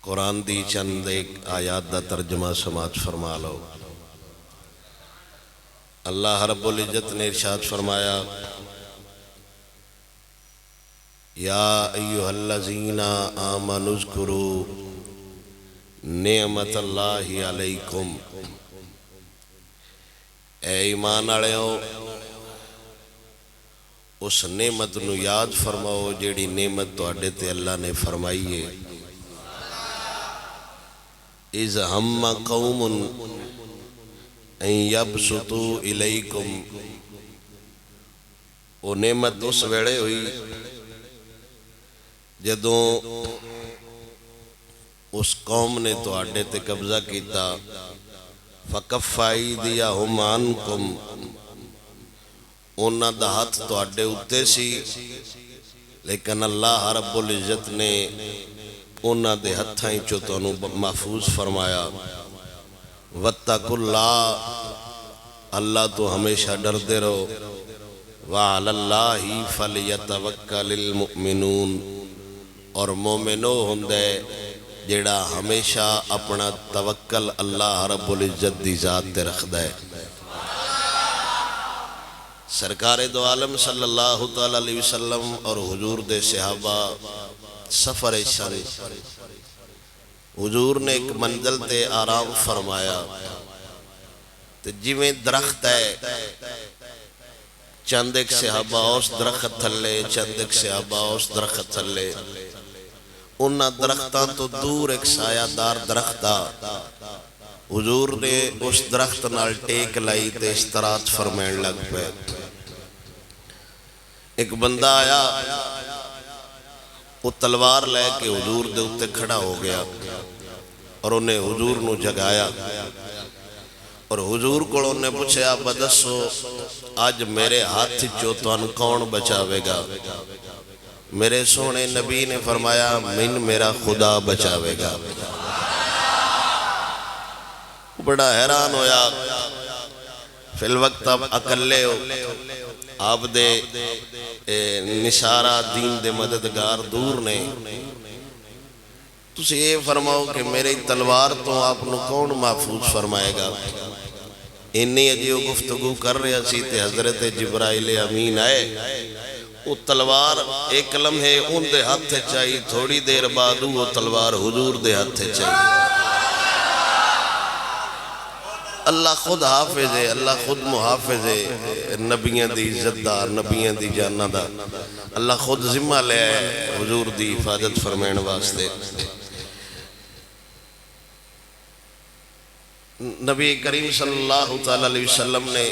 قرآن دی چند ایک آیات دا ترجمہ سماعت فرما لو۔ اللہ رب العزت نے ارشاد فرمایا، یا ایہا الذین آمنوا اذکروا نعمت اللہ علیکم، اے ایمان والےو اس نعمت نو یاد فرماؤ جیڑی نعمت تواڈے تے اللہ نے فرمائی ہے۔ اذ ہم قوم ان یبسطوا الیکم، وہ نعمت اس ویلے ہوئی جدوں اس قوم نے تواڈے تے قبضہ کیتا، فکف ایدیہم عنکم، انہاں دا ہاتھ تواڈے اُتے سی لیکن اللہ رب العزت نے انہاں دے ہتھاں وچوں تانوں محفوظ فرمایا۔ واتقوا اللہ، اللہ تو ہمیشہ ڈردے رہو۔ وعلی اللہ فلیتوکل المؤمنون، اور مومنو ہوندے جیڑا ہمیشہ اپنا توکل اللہ رب العزت دی ذات تے رکھدا ہے۔ سرکار دو عالم صلی اللہ تعالیٰ علیہ وسلم اور حضور دے صحابہ سفر شر، حضور نے ایک منزل تے آرام فرمایا تے جویں درخت ہے، چند ایک صحابہ اس درخت تھلے، چند ایک صحابہ اس درخت تھلے، انہاں درختاں تو دور ایک سایہ دار درخت تھا، حضور نے اس درخت نال ٹیک لائی تے استراحت فرمائن لگ پے۔ ایک بندہ آیا، وہ تلوار لے کے حضور دے اتے کھڑا ہو گیا اور انہیں حضور نو جگایا، اور حضور کو انہیں پوچھا، بدسو آج میرے ہاتھ چوتوان کون بچاوے گا؟ میرے سونے نبی نے فرمایا، من میرا خدا بچاوے گا۔ بڑا حیران ہویا، فی الوقت اب اکلے ہو، آپ دے نشارہ دین دے مددگار دور نے، تُسے یہ فرماؤ کہ میری تلوار تو آپ نو کون محفوظ فرمائے گا؟ انہی عجیو گفتگو کر رہا سی تے حضرت جبرائیل امین آئے، وہ تلوار ایک لمحے ان دے ہاتھ چاہی، تھوڑی دیر بعد وہ تلوار حضور دے ہاتھ چاہی۔ اللہ خود حافظ ہے، اللہ خود محافظ ہے، نبیان دی عزت دا، نبیان دی جانہ دا، اللہ خود ذمہ لے آئے حضور دی حفاظت فرمائن واسطے۔ نبی کریم صلی اللہ علیہ وسلم نے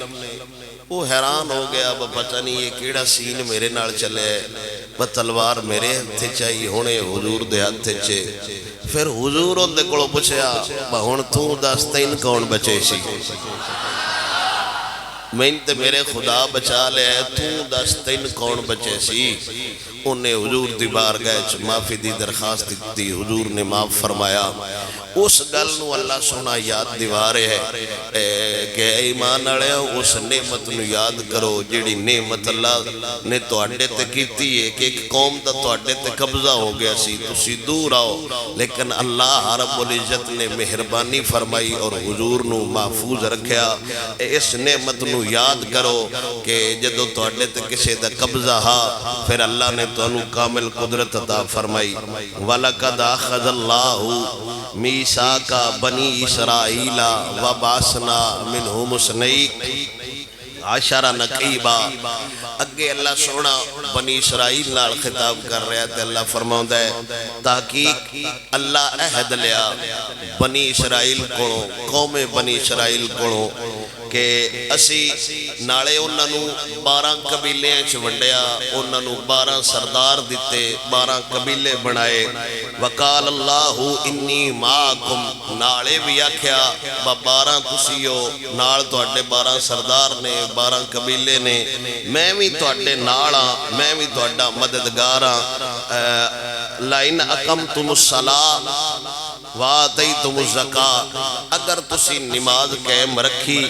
وہ حیران ہو گیا، پتہ نہیں یہ کیڑا سین میرے نال چلے، تلوار میرے ہتھے چاہیے ہونے حضور دے ہتھے چے۔ پھر حضور دے کولوں پوچھیا، ہن تو دس تین کون بچے سی؟ میں تے میرے خدا بچا لے، تو دس تین کون بچے سی؟ انہیں حضور دی بارگاہ معافی دی درخواست دی، حضور نے معاف فرمایا۔ اس گل نو اللہ سونا یاد دیوارے ہے کہ ایمان والےو اس نعمت نو یاد کرو جیڑی نعمت اللہ نے تواڈے تے کیتی ہے کہ ایک قوم دا تواڈے تے قبضہ ہو گیا سی، تسی دور آؤ، لیکن اللہ رب العزت نے مہربانی فرمائی اور حضور نو محفوظ رکھیا۔ اس نعمت نو یاد کرو کہ جدو تواڈے تے کسے دا قبضہ ہا، پھر اللہ نے تانوں کامل قدرت عطا فرمائی۔ وَلَقَدْ أَخَذَ اللَّهُ میثاق بنی اسرائیل وبعثنا منہم اثنی عشر نقیبا۔ اگے اللہ سونا بنی اسرائیل نال خطاب کر رہا ہے، اللہ فرماؤں ہے تحقیق اللہ عہد لیا بنی اسرائیل کو، قوم بنی اسرائیل کو، کہ اسی نالے انہاں نو 12 قبیلے ونڈیا، انہاں نو 12 سردار دیتے، 12 قبیلے بنائے۔ وقال اللہ انی معاکم، نالے بھی آکھیا 12 تسیو، نال تواڈے 12 سردار نے، 12 قبیلے نے، میں بھی تواڈے نال ہاں، میں بھی تواڈا مددگار ہاں۔ لَإِنْ أَقَمْتُمُ الصَّلَاةَ، وَآتَيْتُمُ الزَّكَاةَ اگر تسی نماز قائم رکھی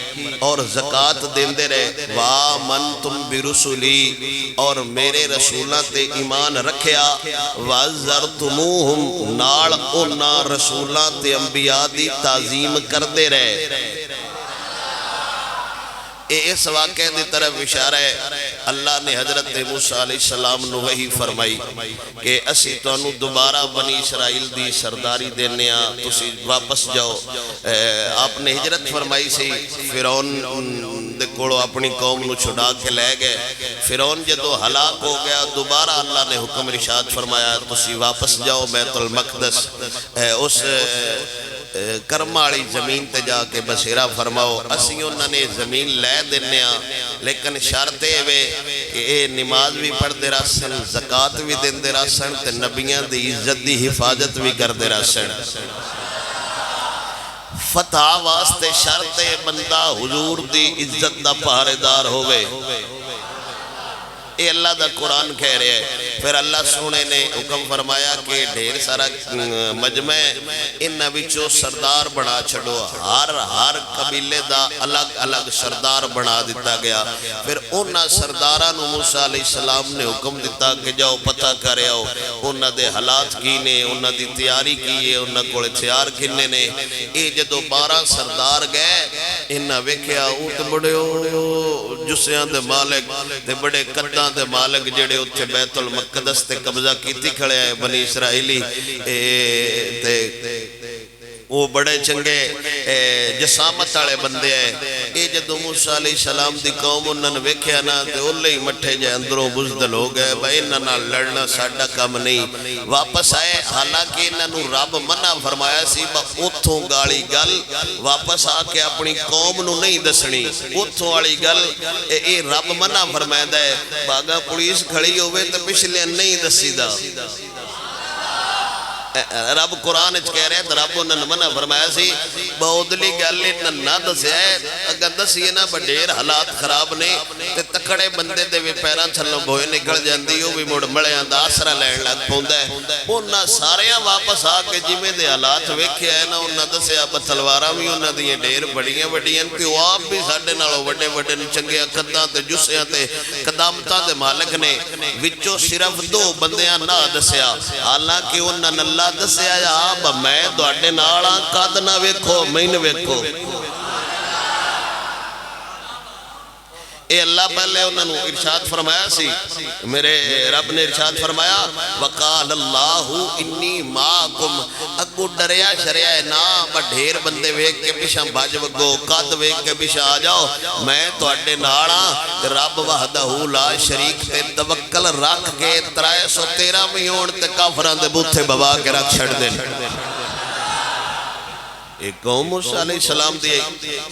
اور زکاة دیندے رہے وَآمَنْتُمْ بِرُسُلِي اور میرے رسولہ تے ایمان رکھیا وَعَزَّرْتُمُوهُمْ نال اونا رسولہ تے انبیاء دی تعظیم کردے رہے۔ اس واقعے دی طرف اشارہ ہے اللہ نے حضرت موسیٰ علیہ السلام نو وحی فرمائی کہ اسی تو انو دوبارہ بنی اسرائیل دی سرداری دینے تسی واپس جاؤ۔ آپ نے ہجرت فرمائی سی فرعون دے کوڑو اپنی قوم نو چھڑا کے لے گئے۔ فرعون جدو ہلاک ہو گیا دوبارہ اللہ نے حکم ارشاد فرمایا تسی واپس جاؤ بیت المقدس اس کرمالی زمین تے جا کے بسیرہ فرماؤ۔ اسی انہوں نے زمین لے دینے لیکن شرطے وے کہ اے نماز بھی پڑھ دے راسن زکاة بھی دین دے راسن تے نبیاں دی عزت دی حفاظت بھی کر دے راسن۔ فتح واسطے شرطے بندہ حضور دی عزت دا پہرےدار ہوئے۔ اے اللہ دا قرآن کہہ رہے ہیں۔ پھر اللہ سونے نے حکم فرمایا کہ ڈھیر سارا مجمع ان وچوں سردار بنا چھڑو، ہر قبیلے دا الگ الگ سردار بنا دیتا گیا۔ پھر انہاں سرداران موسیٰ علیہ السلام نے حکم دیتا کہ جاؤ پتہ کرے آؤ انہاں دے حالات کی نے، انہاں دی تیاری کی ہے، انہاں کو ہتھیار کنے نے۔ اے جدو 12 سردار گئے انہاں ویکھیا او تے بڑے جسیاں دے مالک تے بڑے قداں دے مالک جڑے اتھے بیت المقدس تے قبضہ کیتی کھڑے آئے بنی اسرائیلی وہ بڑے چنگے جسامت آلے بندے آئے۔ یہ جدو موسیٰ علیہ السلام دی قوم انہوں نے ویکھیا نا تے اولے ہی مٹھے جائے اندروں بزدل ہو گئے بھائی انہوں لڑنا ساڑھا کم نہیں۔ واپس آئے حالانکہ انہوں رب منع فرمایا سی با اتھوں گالی گل واپس آ کے اپنی قوم نو نہیں دسنی، اتھوں والی گل اے رب منع فرمایا دے باگا پولیس کھڑی ہوئے تے پچھلے نہیں دسی دا۔ رب قرآن اچھ کہہ رہے ہیں رب انہوں منع فرمایا سی بہودلی گالے نہ دسیا ہے اگر دسیے نا بڑیر حالات خراب نہیں تے تکڑے بندے دے بھی پیران تھلوں بھوئے نکل جاندی ہو بھی مڑ مڑیاں دا آسرہ لین لگ پوندا ہے۔ انہاں ساریاں واپس آ کے جی میں دے حالات ویکھے ہے نا انہاں دسیا بتلوارہ بھی انہاں دیئے ڈیر بڑیاں بڑیاں کہ وہ آپ بھی ساڑھے نالوں وڈے وڈے چنگے قداں تے جسیاں تے قدامتاں دے مالک نے وچوں صرف 2 بندیاں نہ دسیا حالانکہ انہاں اللہ دسیا یا آب میں دوڑے ناڑا قد نہ ویکھو میں نہ ویکھو۔ اے اللہ پہلے انہوں نے ارشاد فرمایا سی میرے رب نے ارشاد فرمایا وقال اللہ انی ماکم اگو ڈریا شریعہ نا بڑھیر بندے ویک کے پیشاں باج وگو قد ویک کے پیشاں آ جاؤ میں تو اڈے ناڑا رب وحدہ لا شریک تے توکل رکھ کے 313 میون تے کافران دے بوتھے بوا کے رکھ چھڑ دیں۔ ایک قوم موسیٰ علیہ السلام دیئے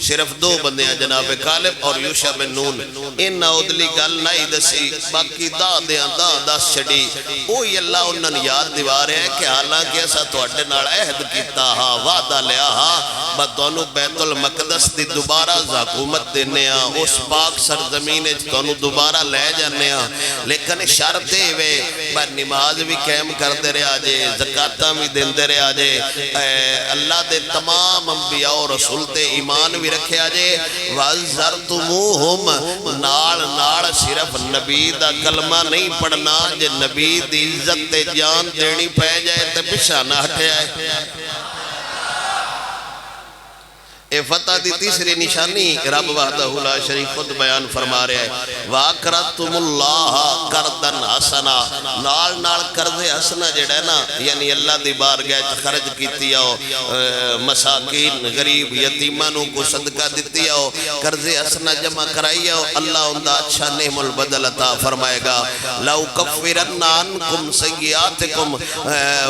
صرف 2 بندے ہیں جناب کالب اور یوشع بن نون ان ادلی گل نہیں دسی باقی دا چھڑی اوہی اللہ انہوں نے یاد دیوار ہے کہ حالانکہ ایسا تو اٹھے ناڑا عہد کیتا ہا وعدہ لیا ہا بطونو بیت المقدس دی دوبارہ حکومت دینے ہاں اس پاک سرزمین تونو دوبارہ لے جانے ہاں لیکن شرطے وے نماز بھی قائم کر دے رہے آجے زکاة بھی دین دے رہے آجے اللہ دے تمام انبیاء و رسول تے ایمان بھی رکھے آجے وَعَزَّرْتُمُوهُمْ ناڑ صرف نبی دا کلمہ نہیں پڑھنا جے نبی دی عزت تے جان دینی پہ جائے تے پچھا نہ ہٹے آئے۔ اے فتح دی تیسری نشانی رب وحدہ لا شریک خود بیان فرما رہے ہیں وَاقْرَضْتُمُ اللَّهَ قَرْضًا حَسَنًا نال قرض حسنہ جڑا ہے نا یعنی اللہ دی بارگاہ خرج کیتی آؤ مساکین غریب یتیمانوں کو صدقہ دیتی آؤ قرض حسنہ جمع کرائی آؤ اللہ اندہ اچھا نعم البدل عطا فرمائے گا لَأُكَفِّرَنَّ عَنْكُمْ سَيِّئَاتِكُمْ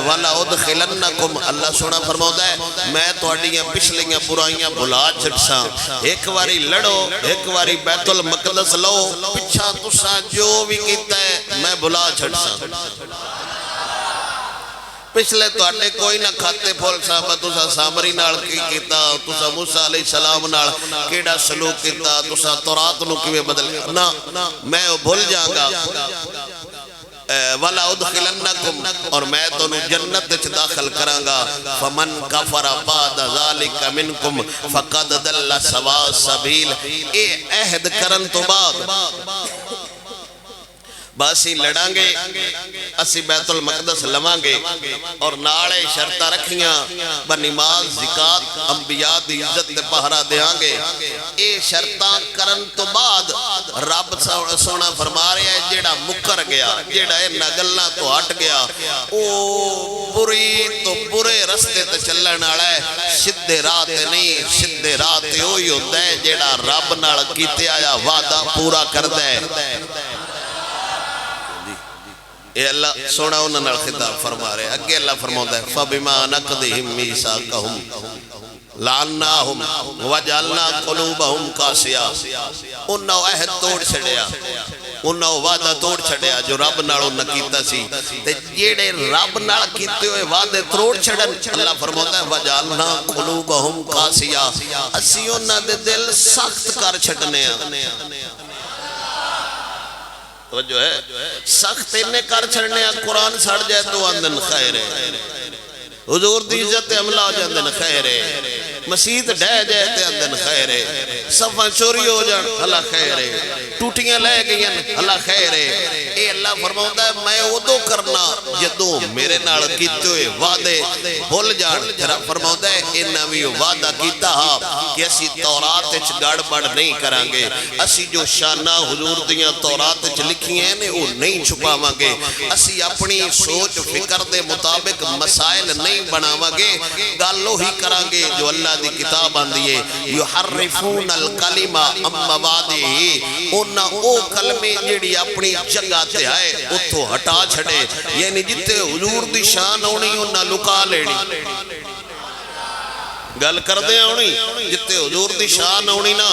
وَلَأُدْخِلَنَّكُمْ اللہ سونا فرماؤں ہے میں تو اڈیاں پچھلیاں برائیاں بھلا چھڑساں ایک واری لڑو ایک واری بیت المقدس لو پچھا تساں جو بھی کیتا ہے میں بھلا چھڑساں پچھلے تو اٹھے کوئی نہ کھاتے پھول صاحبہ تسا سامری نال کی کیتا تسا موسیٰ علیہ السلام نال کیڑا سلوک کیتا تسا تورات نو کیویں بدل نا میں بھول جاؤں گا وَلَا أُدْخِلَنَّكُمْ اور میں تونوں جنت وچ داخل کراں گا فَمَنْ كَفَرَ بَعْدَ ذَلِكَ مِنْكُمْ فَقَدْ ضَلَّ سَوَاءَ السَّبِيلِ اے عہد کرن تو بعد باسی لڑاں گے اسی بیت المقدس لواں گے اور نالے شرطہ رکھیاں بنماز زکات انبیاء دی عزت دے پہرا دیاں گے اے شرطہ کرن تو بعد رب سونا فرما رہے ہیں جیڑا مکر گیا جیڑا اینا گلہ تو ہٹ گیا او بری تو برے رستے تے چلن آڑا ہے شدے رات نہیں شدے رات ہوئی ہوتا ہے جیڑا رب نال کیتے آیا وعدہ پورا کر دے اے اللہ سونا انہوں نے خطاب فرما رہے اگے اللہ فرماتا ہے فَبِمَا نَقْدِهِمْ مِيثَاقَهُمْ لَعَنَّاهُمْ وَجَعَلْنَا قُلُوبَهُمْ قَاسِيَةً انہوں عہد توڑ چھڑیا انہوں وعدہ توڑ چھڑیا جو رب نالوں نہ کیتا سی تے جیڑے رب نال کیتے ہوئے وعدے توڑ چھڑن اللہ فرماتا ہے وَجَعَلْنَا قُلُوبَهُمْ قَاسِيَةً اسی انہوں دے دل سخت کر چھڑنے ہیں جو ہے سخت انہیں کر چھڑنے ہیں قرآن سڑ جائے تو اندن خیر ہے حضور دی عزت عملہ ہو جاندن خیر ہے مسیح ڈھے جائے تے اندن خیر ہے صفحہ چوری ہو جان اللہ خیر ہے ٹوٹیاں لے گئیں اللہ خیر ہے اے اللہ فرماؤں ہے میں ادو کرنا جدو میرے نال کیتے ہوئے وعدے بھول جان رب فرماؤں ہے انہاں بھی وعدہ کیتا ہاں کہ اسی تورات اچھ گڑ بڑ نہیں کرانگے اسی جو شانہ حضور دیاں تورات اچھ لکھی ہیں وہ نہیں چھپاواں گے اسی اپنی سوچ فکر دے مطابق مسائل نہیں بناواں گے گالو ہی کرانگے جو اللہ دی کتاب آندیے یحرفون الکلمہ ام مبادی انہاں او کلمے جیڑی اپنی جگہ تے آئے اتھو ہٹا چھڑے یعنی جتے حضور دی شان ہونی انہاں لکا لیڑی گل کر دے آنی جتے حضور دی شان ہونی نا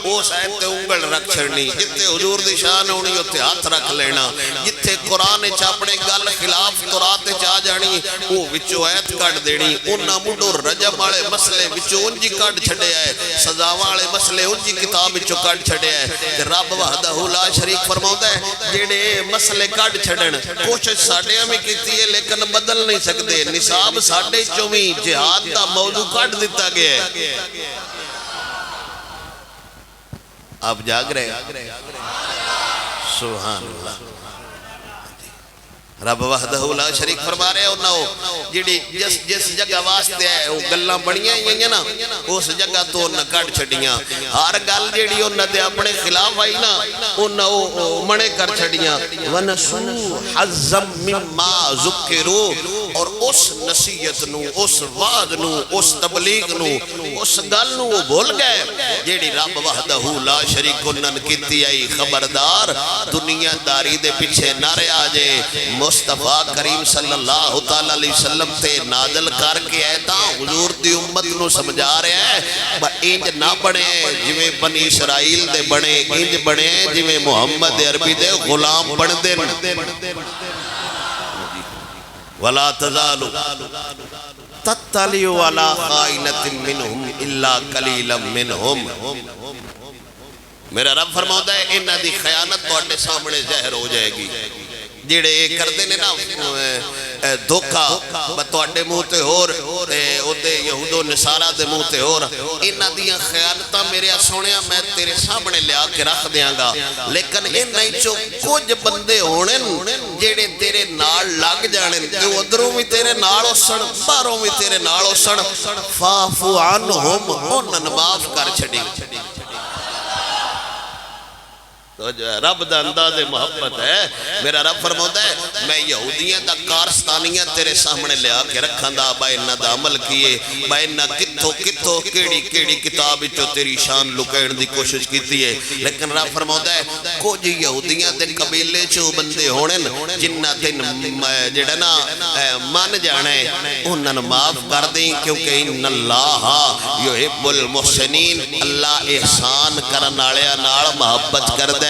وہ صاحب تے انگل رکھ چھڑنی جتے حضور دی شان ہونی تے ہاتھ رکھ لینا جتے قرآن چاپڑے گل خلاف قرآن چا جانی وہ وچو آیت کٹ دینی انہاں مڈو رجم والے مسئلے وچو انجی کٹ چھڑے آئے سزا والے مسئلے انجی کتاب وچو کٹ چھڑے آئے رب وحدہ لا شریک فرماؤں ہے جیڑے مسئلے کٹ چھڑن کوشش ساڑھے ہمیں کیتی ہے لیکن بدل نہیں سکتے نصاب ساڑھے چویں جہاد دا موضوع کٹ دیتا گیا ہے آپ جاگ رہے ہیں سبحان اللہ رب وحدہ لا شریک فرما رہے ہیں جس جگہ واسطے ہے وہ گلاں بڑیاں ہیں نا اس جگہ تو انہاں کٹ چھڑیاں ہر گل جیڑی انہاں دے اپنے خلاف آئی نا انہاں منے کر چھڑیاں وَنَسُوا حَزَّم مِّمَّا ذُكِّرُوا اور اس نصیحت نو اس وعد نو اس تبلیغ نو اس گل نو وہ بھول گئے جیڑی رب وحدہ لا شریک انہاں کیتی آئی خبردار دنیا داری دے پیچھے نہ رہ آجے مصطفیٰ کریم صلی اللہ علیہ وسلم تے نازل کر کے آئیتا حضور دی امت نو سمجھا رہے ہیں انج نہ بڑھے جویں بنی اسرائیل دے بڑھے انج بڑھے جویں محمد عربی دے غلام بڑھ دے وَلَا تَزَالُ تَتَّلِعُ عَلَىٰ خَائِنَةٍ مِّنْهُمْ إِلَّا قَلِيلًا مِّنْهُمْ میرا رب فرماتا ہے انہاں دی خیانت توڑے سامنے ظاہر ہو جائے گی جیڑے کر دینے نا دھوکہ بتواڈے موتے ہور اودے یہود و نصارہ دے موتے ہور انہاں دیاں خیانتاں میرے سونیا میں تیرے سامنے لیا کے رکھ دیاں گا لیکن انہاں چو کچھ بندے ہونے جیڑے تیرے نال لگ جانے جو ادھروں بھی تیرے نال اسن باروں بھی تیرے نال اسن فَاعْفُ عَنْهُمْ انہاں معاف کر چھڑی تو رب دا انداز محبت ہے میرا رب فرماتا ہے میں یہودیاں دا کارستانیاں تیرے سامنے لیا کے رکھاں دا بائنہ دا عمل کیے بائنہ کتھو کیڑی کتاب جو تیری شان لکین دی کوشش کیتی ہے لیکن رب فرماتا ہے کچھ یہودیاں دے قبیلے چو بندے ہونے جنہ دن جڑنا مان جانے انہاں معاف کر دیں کیونکہ ان اللہ یحب المحسنین اللہ احسان کرن والے نال محبت کر دے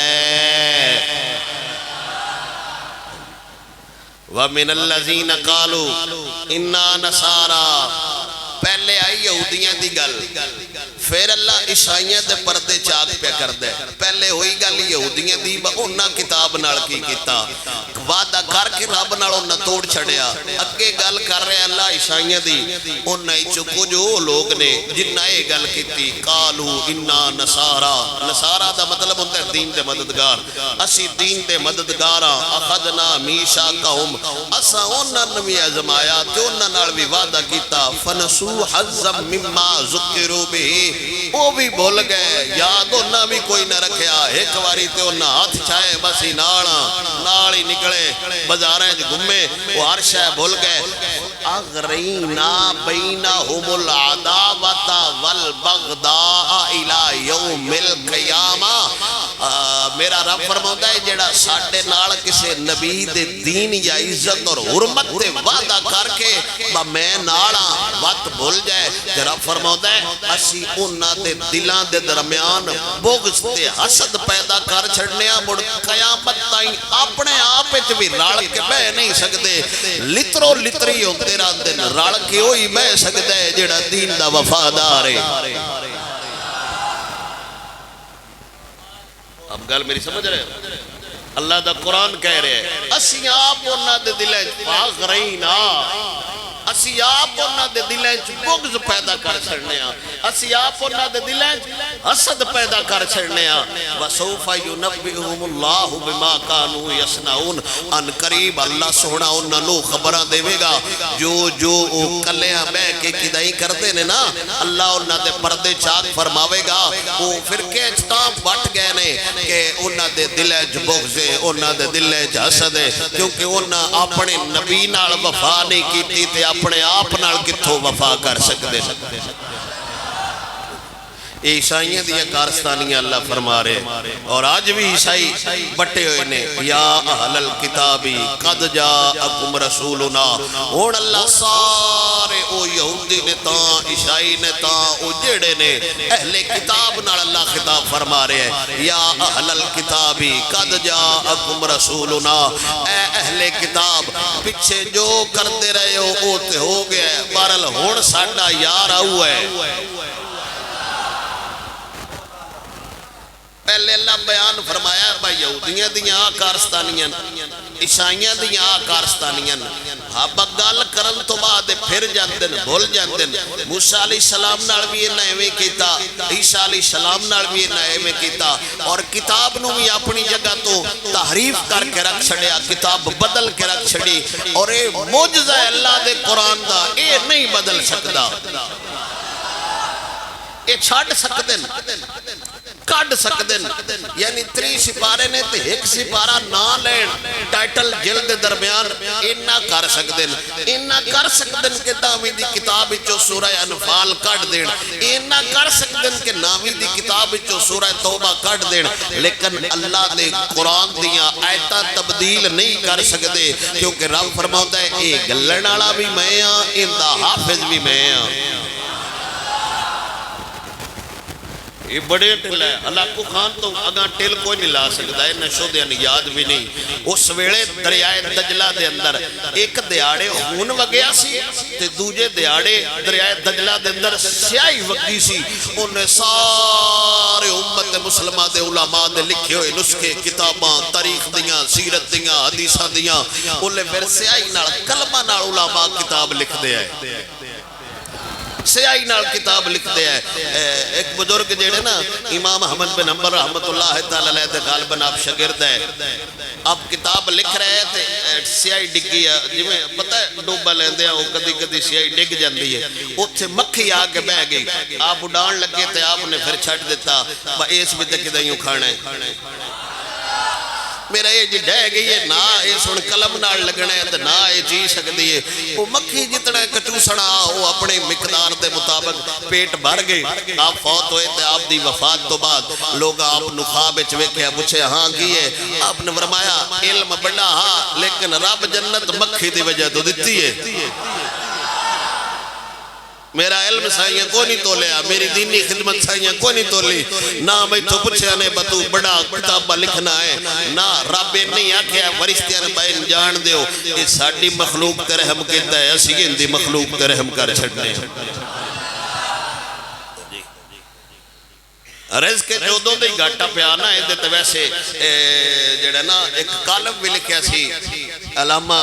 وَمِنَ الَّذِينَ قَالُوا إِنَّا نَصَارَى پہلے آئی یہودیاں دی گل پھر اللہ عیسائیاں دے پردے چاک پہ کر دے پہلے ہوئی گل یہودیاں دی انہاں کتاب نال کی کیتا وعدہ کر کے رب نال انہاں توڑ چھڑیا اگے گل کر رہے اللہ عیسائیاں دی انہاں چکو جو لوگ نے جنہ یہ گل کیتی قالو انا نصارا دا مطلب ہوتا ہے دین دے مددگار اسی دین دے مددگاراں اخذنا میثاقہم اسا انہاں نے بھی آزمایا تے انہاں نال بھی وعدہ کیتا فنسو حظا مما ذکروا به وہ بھی بھول گئے یاد انہاں بھی کوئی نہ رکھیا ایک واری تے انہاں ہاتھ چھائے بس ہی نال ہی نکلے بازاراں وچ گھومے وہ ہر شے بھول گئے اغرینا بینہم العداوۃ والبغضاء الی یوم القیامہ میرا رب فرماتا ہے جڑا ساڈے نال کسے نبی دے دین یا عزت اور حرمت تے وعدہ کر کے میں نالاں وقت بھول جائے تے رب فرماتا ہے اسی انہاں دے دلاں دے درمیان بغض تے حسد پیدا کر چھڑنے مڑ قیامت تائیں اپنے آپ وچ بھی رل کے بہ نہیں سکدے لترو لتری ہوندے رہندے رل کے ہوئی بہ سکدا ہے جڑا دین دا وفادار ہے اب گل میری سمجھ رہے ہو اللہ دا قرآن کہہ رہے ہیں اسی آپ انہاں دے دلیں فاغرینا اسی آپ انہاں دے دلیں بغض پیدا کر چھڑنے اسی آپ انہاں دے دلیں حسد پیدا کر چھڑنے وَسَوْفَ يُنَبِّئُهُمُ اللَّهُ بِمَا كَانُوا يَصْنَعُونَ ان قریب اللہ سونا انہاں نو خبراں دے گا جو کلیاں بہ کے کدائی کردے نے نا اللہ انہاں دے پردے چاک فرماوے گا وہ فرقے چتاں بٹ گئے نے کہ انہاں دے دلیں بغض ہے انہاں دے دلیں حسد ہے کیونکہ انہاں اپنے نبی نال وفا نہیں کیتی تے اپنے آپ نال کتھوں وفا کر سکدے عیسائیاں دیا کارستانیاں اللہ فرما رہے اور آج بھی عیسائی بٹے ہوئے نے یا اہل الکتابی قد جاءکم رسولنا اور اللہ سارے او یہودی نے تاں عیسائی نے تاں او جیڑے نے اہل کتاب نال اللہ خطاب فرما رہے ہیں یا اہل الکتابی قد جاءکم رسولنا اے اہل کتاب پچھے جو کرتے رہے ہو او تے ہو گئے بہرحال ہن ساڈا یار آؤ ہے پہلے اللہ بیان فرمایا بھائی یہودیاں دیاں کارستانیاں عیسائیاں دیاں کارستانیاں اب گل کرن تو بعد پھر جاندن بھول جاندن موسیٰ علیہ السلام نال بھی انہاں ایویں کیتا عیسیٰ علیہ السلام نال بھی انہاں ایویں کیتا اور کتاب نو بھی اپنی جگہ تو تحریف کر کے رکھ چھڑیا کتاب بدل کے رکھ چھڑی اور اے معجزہ اللہ دے قرآن دا اے نہیں بدل سکدا اے چھاڑ سکدن کڈ سکدن یعنی 3 سپارے نے تے 1 سپارہ نہ لین ٹائٹل جلد درمیان انہاں کر سکدن کہ ناویں دی کتاب وچوں سورہ انفال کڈ دین انہاں کر سکدن کہ ناویں دی کتاب وچوں سورہ توبہ کڈ دین لیکن اللہ دے قرآن دیاں آیتاں تبدیل نہیں کر سکدے کیونکہ رب فرماتا ہے اے گلن والا بھی میں ہاں ایندا حافظ بھی میں ہاں یہ بڑے ٹل ہے اللہ کو خان تو اگاں ٹل کوئی نہیں لا سکتا ہے نشو دے یاد بھی نہیں اس ویلے دریائے دجلہ دے اندر ایک دیاڑے خون وگیا سی تے دوجے دیاڑے دریائے دجلہ دے اندر سیاہی وگی سی انہیں سارے امت مسلمہ دے علماء دے لکھے ہوئے نسخے کتاباں تاریخ دیاں سیرت دیاں حدیثہ دیاں انہیں پھر سیاہی نال کلمہ نال علماء کتاب لکھ دے ہے سیاہی نال کتاب لکھ دے ہے ایک بزرگ جیڑے نا امام احمد بن حنبل رحمت اللہ تعالی علیہ دے غالباً آپ شاگرد ہے آپ کتاب لکھ رہے تھے سیاہی ڈگی ہے جی میں پتہ ہے ڈوبا لیندے ہیں وہ کدی کدی سیاہی ڈگ جاندی ہے اتھے مکھی آگے بہ گئی آپ اڈان لگے تھے آپ نے پھر چھٹ دیتا با ایس بھی تے کدھا یوں کھانا ہے میرا یہ جی ڈہ گئی ہے نا یہ سن قلم نال لگنا ہے نا یہ جی سکتی ہے وہ مکھی جتنا کچوسنا وہ اپنے مقدار دے مطابق پیٹ بھر گئی آپ فوت ہوئے تھے آپ دی وفات تو بعد لوگ آپ نخواب چوکے پوچھے ہاں کیے آپ نے فرمایا علم بڑا ہاں لیکن رب جنت مکھی دی وجہ تو دیتی ہے میرا علم سائیاں کو نہیں تولیا میری دینی خدمت سائیاں کو نہیں تولی نہ میں تو پوچھے نے بتو بڑا کتابہ لکھنا ہے نہ رب نہیں آکھیا فرشتیاں نے بائن جان دیو یہ ساڑی مخلوق تے رحم کہتا ہے اسی اندی مخلوق تے رحم کر چھڑنے رزق جودوں دے گھاٹا پیا نا اے تے ویسے جڑا نا ایک کالم بھی لکھیا سی علامہ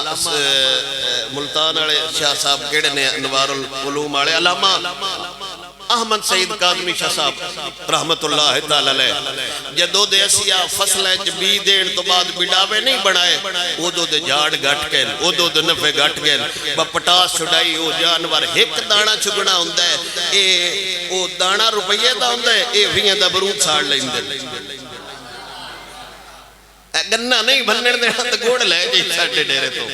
ملتان والے شاہ صاحب کیڑے نے انوار العلوم والے علامہ احمد سعید کاظمی شاہ صاحب رحمت اللہ تعالی علیہ جدو دے اسیا فصلیں جبی دین تو بعد بڑاوے نہیں بنائے او دو دے جاڑ گھٹ گئے او دو دے نفے گھٹ گئے با پٹاس چھڑائی او جانور ایک دانا چھگنا ہوندہ ہے اے او دانا روپیے دا ہوندہ ہے اے ویہ دا برود ساڑ لیں دے گنہ نہیں بھننے دینا تو گوڑ لے جی ساڑھے ڈیرے تو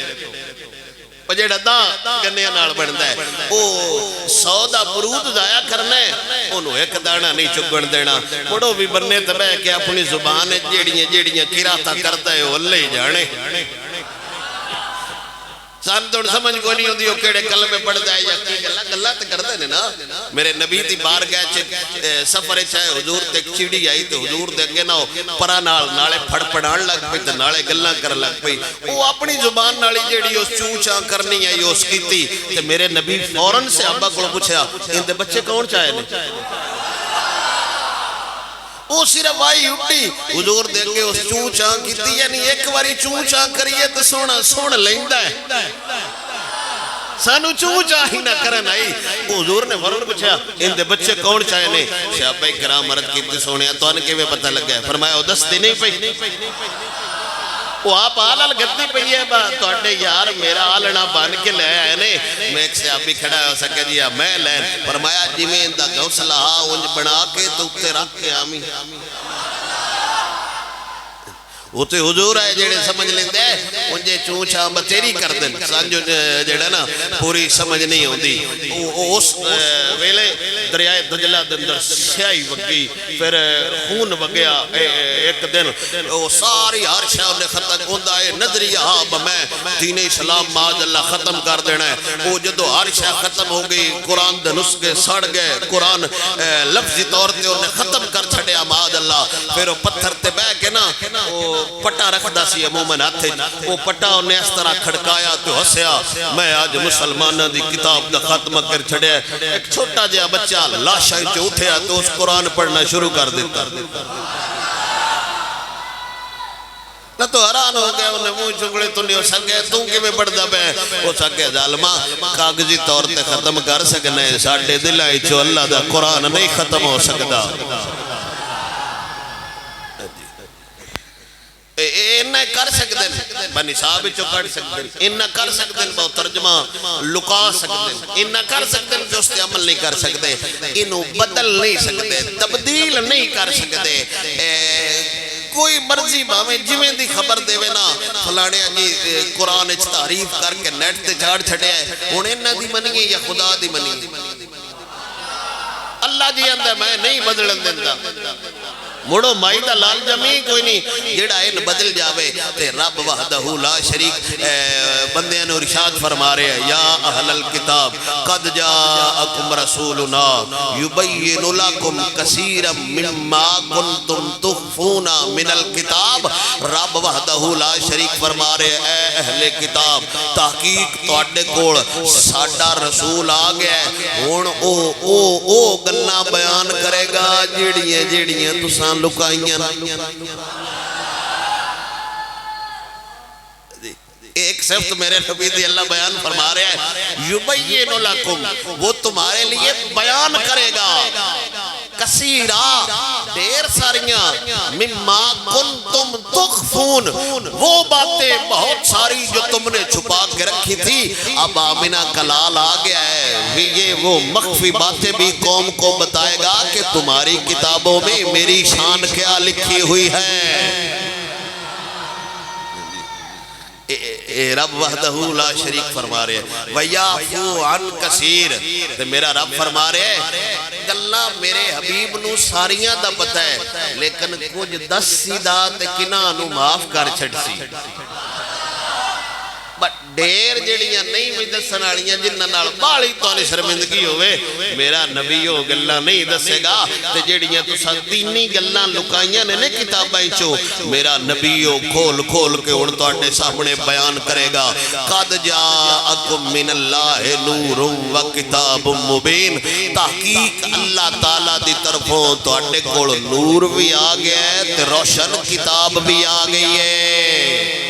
پجیڑا دا گنے نال بندہ ہے او سودا برود ضائع کرنا ہے انہوں ایک دانا نہیں چگن دینا مڑو بھی بننے تبہ کہ اپنی زبان جیڑیاں کراتا کرتا ہے وہ اللہ ہی جانے سان تو سمجھ کو نہیں ہوندی ہو کیڑے کلمے پڑھتا ہے یا کی گلہ تے کرتے ہیں نا میرے نبی دی بار گئے سفر چاہے حضور تے چیڑی آئی تے حضور دے گے نا پرا نالے پھڑ پڑھان لگ پئی تے نالے گلاں کر لگ پئی وہ اپنی زبان نالی جیڑی اس چوچاں کرنی ہے اس کیتی تے میرے نبی فوراں سے ابا کو پوچھا ان دے بچے کون چاہے نے وہ صرف آئی اٹھی حضور دے کے اس چون چان کی تھی یعنی ایک باری چون چان کریے تو سونا سونا لیندہ ہے سانو چون چاہی نہ کرن آئی حضور نے فرور پوچھا ان دے بچے کون چاہے نے صحابہ کرام مرد کی تے سونے تو ان کے بھی پتہ لگ گیا فرمایا وہ دستی نہیں پئی وہ آپ آلال گھتی پئی ہے با تو اڈے یار میرا آلنا بان کے لے آئے نے میں ایک سے آپ بھی کھڑا ہو سکے جی میں لین فرمایا جی میں اندہ گوسلہ انج بنا کے تو اکتے رکھ کے آمی وہ تو حضور آئے جیڑے سمجھ لیندے انجھے چونچا بتیری کر دن سانجو جیڑے نا پوری سمجھ نہیں ہوندی اس ویلے دریائے دجلہ دندر سیائی وگی پھر خون وگیا ایک دن وہ ساری ہر شاہ انہیں ختم ہوندہ ہے نظری آب میں دین اسلام ماج اللہ ختم کر دینا ہے وہ جدو ہر شاہ ختم ہو گئی قرآن دے نسخے سڑ گئے قرآن لفظی طور تے انہیں ختم کر چھڑیا ماج اللہ پھر وہ پتھر تے بے کے نا پٹا رکھ دا سی مومن آتے وہ پٹا انہیں اس طرح کھڑکایا تو ہسیا میں آج مسلمانہ دی کتاب دا ختم کر چھڑے ایک چھوٹا جا بچہ لاشائی چو اٹھیا تو اس قرآن پڑھنا شروع کر دیتا نہ تو حران ہو گیا انہیں مو چنگڑے تو نہیں ہو سکے تم کے میں پڑھ دا بے ہو سکے ظالمہ کاغذی طور تے ختم کر سکنے ساڑھے دلائی چو اللہ دا قرآن نہیں ختم ہو سکتا انہیں کر سکتے ہیں بنی صاحب چو کر سکتے ہیں انہیں کر سکتے ہیں بہت ترجمہ لکا سکتے ہیں انہیں کر سکتے ہیں جو اس تے عمل نہیں کر سکتے انہوں بدل نہیں سکتے تبدیل نہیں کر سکتے کوئی مرضی باویں جویں دی خبر دے وے نا فلانے جی قرآن اچھ تعریف کر کے نیٹ تے جھاڑ چھڑے ہیں انہیں انہیں دی منی یا خدا دی منی اللہ جی اندھے میں نہیں بدلن دیندہ مڑو مائی دا لال جمی کوئی نہیں جیڑا ان بدل جاوے تے رب وحدہ لا شریک بندیاں نے ارشاد فرما رہے ہیں یا اہل الکتاب قد جاءکم رسولنا یبین لکم کثیرا مما کنتم تخفون من الکتاب رب وحدہ لا شریک فرما رہے ہیں اے اہل کتاب تحقیق تو اڈے کوڑ ساڑھا رسول آگیا ہے او گلنا بیان کرے گا جیڑیاں تسان لکائیاں ایک صفت میرے نبی دی اللہ بیان فرما رہے ہیں یبین لکم وہ تمہارے لیے بیان کرے گا کثیرہ دیر ساریاں مما کنتم تخفون وہ باتیں بہت ساری جو تم نے چھپا کے رکھی تھی اب آمینہ کلال آگیا ہے یہ وہ مخفی باتیں بھی قوم کو بتائے گا کہ تمہاری کتابوں میں میری شان کیا لکھی ہوئی ہے رب وحدہ لا شریک فرما رہے ہیں وَيَعْفُو عَنْ كَثِيرٍ تو میرا رب فرما رہے ہیں اللہ میرے حبیب نو ساریاں دا پتہ ہے لیکن کچھ 10 سیدات کنانو معاف کر چھڑ سی ڈھیر جڑیاں نہیں بھی دسن والیاں جنہاں نال بالی تانوں شرمندگی ہوے میرا نبی او گلاں نہیں دسے گا تے جڑیاں تساں دینی گلاں لکائیاں نے کتاباں چوں میرا نبی او کھول کھول کے ہن تواڈے سامنے بیان کرے گا قد جاءکم من اللہ نور و کتاب مبین تحقیق اللہ تعالیٰ دی طرفوں تواڈے کول نور بھی آ گیا ہے تے روشن کتاب بھی آ گئی ہے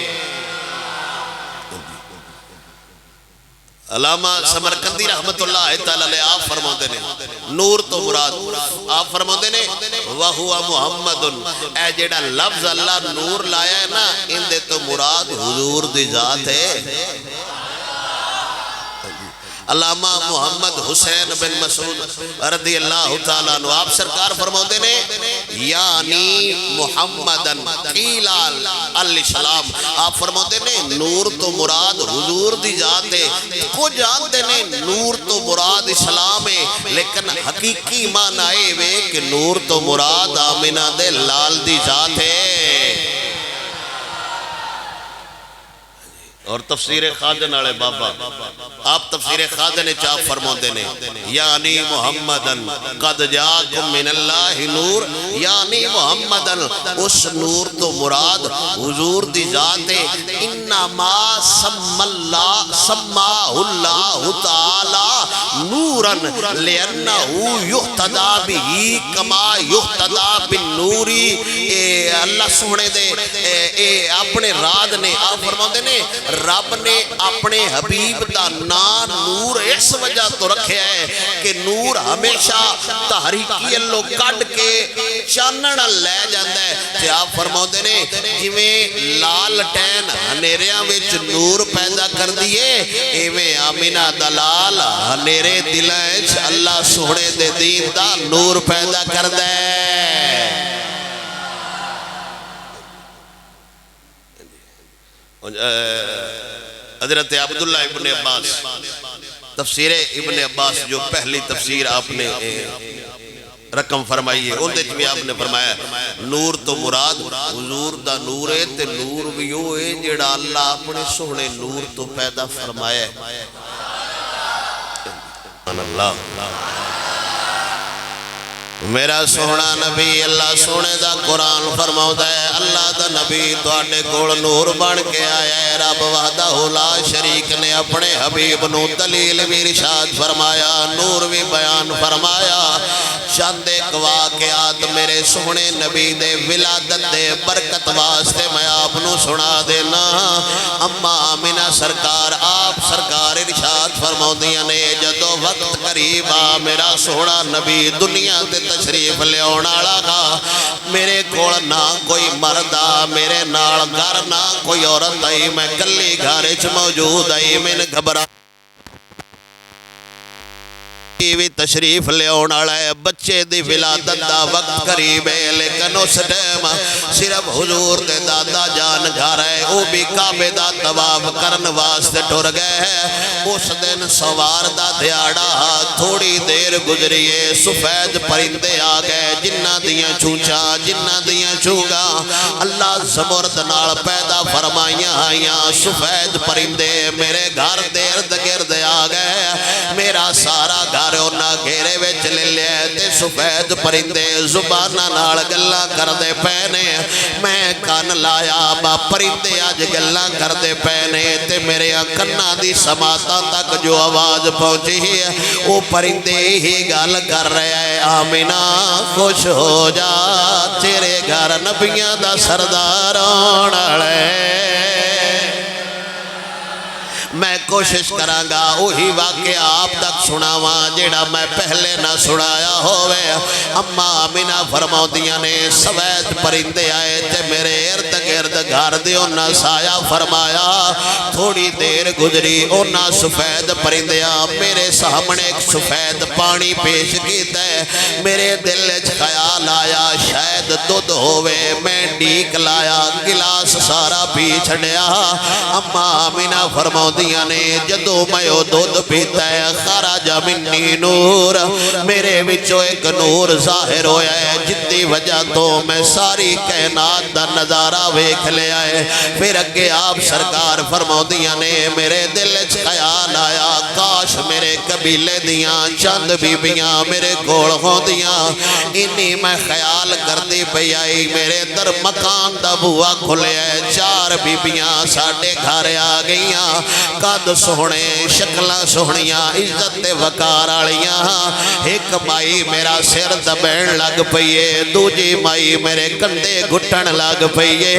علامہ سمرقندی رحمت اللہ تعالیٰ علیہ آپ فرماتے نے نور تو مراد آپ فرماتے نے وَهُوَ مُحَمَّدٌ اے جیڑا لفظ اللہ نور لایا ہے نا ان دے تو مراد حضور دی ذات ہے علامہ محمد حسین بن مسعود رضی اللہ تعالیٰ عنہ آپ سرکار فرماتے نے یعنی محمدن قیلال الاسلام آپ فرماتے نے نور تو مراد حضور دی ذات ہے کو جانتے نے نور تو مراد اسلام ہے لیکن حقیقی معنی ہے کہ نور تو مراد آمنہ دے لال دی ذات ہے اور تفسیر خادن والے بابا آپ تفسیر خادن چاپ فرماتے نے یعنی محمدن قد جاءکم من اللہ نور یعنی محمدن اس نور تو مراد حضور دی ذات ہے انما سماہ اللہ تعالی نورن لئنہو یحتدا بھی کما یحتدا بالنوری اللہ سونے دے اپنے راد نے آپ فرماتے نے رب نے اپنے حبیب دا نام نور اس وجہ تو رکھے ہے کہ نور ہمیشہ تحریکی اللہ کٹ کے چاننا لے جاندہ ہے کہ آپ فرماتے نے جویں لال ٹین ہنیریاں وچ نور پیدا کر دیئے ایویں آمینہ دلال ہنیرے دلائیں اللہ سوڑے دے دین دا نور پیدا کر دے حضرت عبداللہ ابن عباس تفسیر ابن عباس جو پہلی تفسیر آپ نے رقم فرمائی ہے ان دیکھ بھی آپ نے فرمایا نور تو مراد حضور دا نور ہے تے نور بھی ہوئے جڑا اللہ اپنے سونے نور تو پیدا فرمایا ہے میرا سونا نبی اللہ سونے دا قرآن فرماؤں ہے اللہ دا نبی تو آنے کول نور بن کے آیا ہے رب وحدہ لا شریک نے اپنے حبیب نو دلیل بھی رشاد فرمایا نور بھی بیان فرمایا چند ایک واقعات میرے سونے نبی دے ولادت دے برکت واسطے میں آپ نو سنا دینا اما آمینہ سرکار آپ سرکار ارشاد فرماؤں دیا نے جدو وقت قریبا میرا سونا نبی دنیا دے تشریف لے اونا لگا میرے کول نہ کوئی مردہ میرے نال گھر نہ کوئی عورت آئی میں کلی گھارچ موجود آئی میں نے گھبرا بھی تشریف لے اونا لائے بچے دی ولادت دا وقت قریب ہے لیکن اس ٹیم صرف حضور دے دادا جان گھر ہے وہ بھی کعبے دا طواف کرن واسطے ٹر گئے ہیں اس دن سوار دا دیاڑا تھوڑی دیر گزریے سفید پرندے آ گئے جنہ دیاں چونچا جنہ دیاں چونگا اللہ زمرد نال پیدا فرمائیاں آئیاں سفید پرندے میرے گھر دیر دگرد آ گئے میرا سارا گھر انہاں گھیرے وچ لے لے تے سفید پرندے زبانہ نال گلاں کر دے پینے میں کان لایا با پرندے آج گلاں کر دے پینے تے میرے کناں دی سماعتاں تک جو آواز پہنچی ہے وہ پرندے ہی گل کر رہے ہیں آمینہ خوش ہو جا تیرے گھر نبیاں دا سردار آنا لے میں کوشش کرانگا وہی واقعہ آپ تک سناواں جیڑا میں پہلے نہ سنایا ہوئے اما آمینہ فرماؤں نے سوید پرندے آئے تھے میرے ارد گرد گھر دے انہاں سایہ فرمایا تھوڑی دیر گزری انہاں سفید پرندیاں میرے سامنے ایک سفید پانی پیش کیتا ہے میرے دل خیال آیا شاید دودھ ہوئے میں ڈیک لایا گلاس سارا پی چھڑیا اما آمینہ فرماؤں نے نے جدو میں او دودھ پیتا ہے خرج منی نور میرے وچوں ایک نور ظاہر ہویا ہے جدی وجہ تو میں ساری کائنات دا نظارہ ویکھ لیا ہے پھر اگے آپ سرکار فرماؤندیاں نے میرے دل وچ خیال آیا کاش میرے قبیلے دیاں چند بیبیاں میرے کول ہوندیاں انی میں خیال کردی پئی آئی میرے در مکان دا بوا کھلیا ہے چار بیبیاں ساڈے گھر آ گئیاں قد سوہنے شکلاں سوہنیاں عزت وقار والیاں ایک مائی میرا سر دبین لگ پئیے دوجی مائی میرے کندھے گھٹن لگ پئیے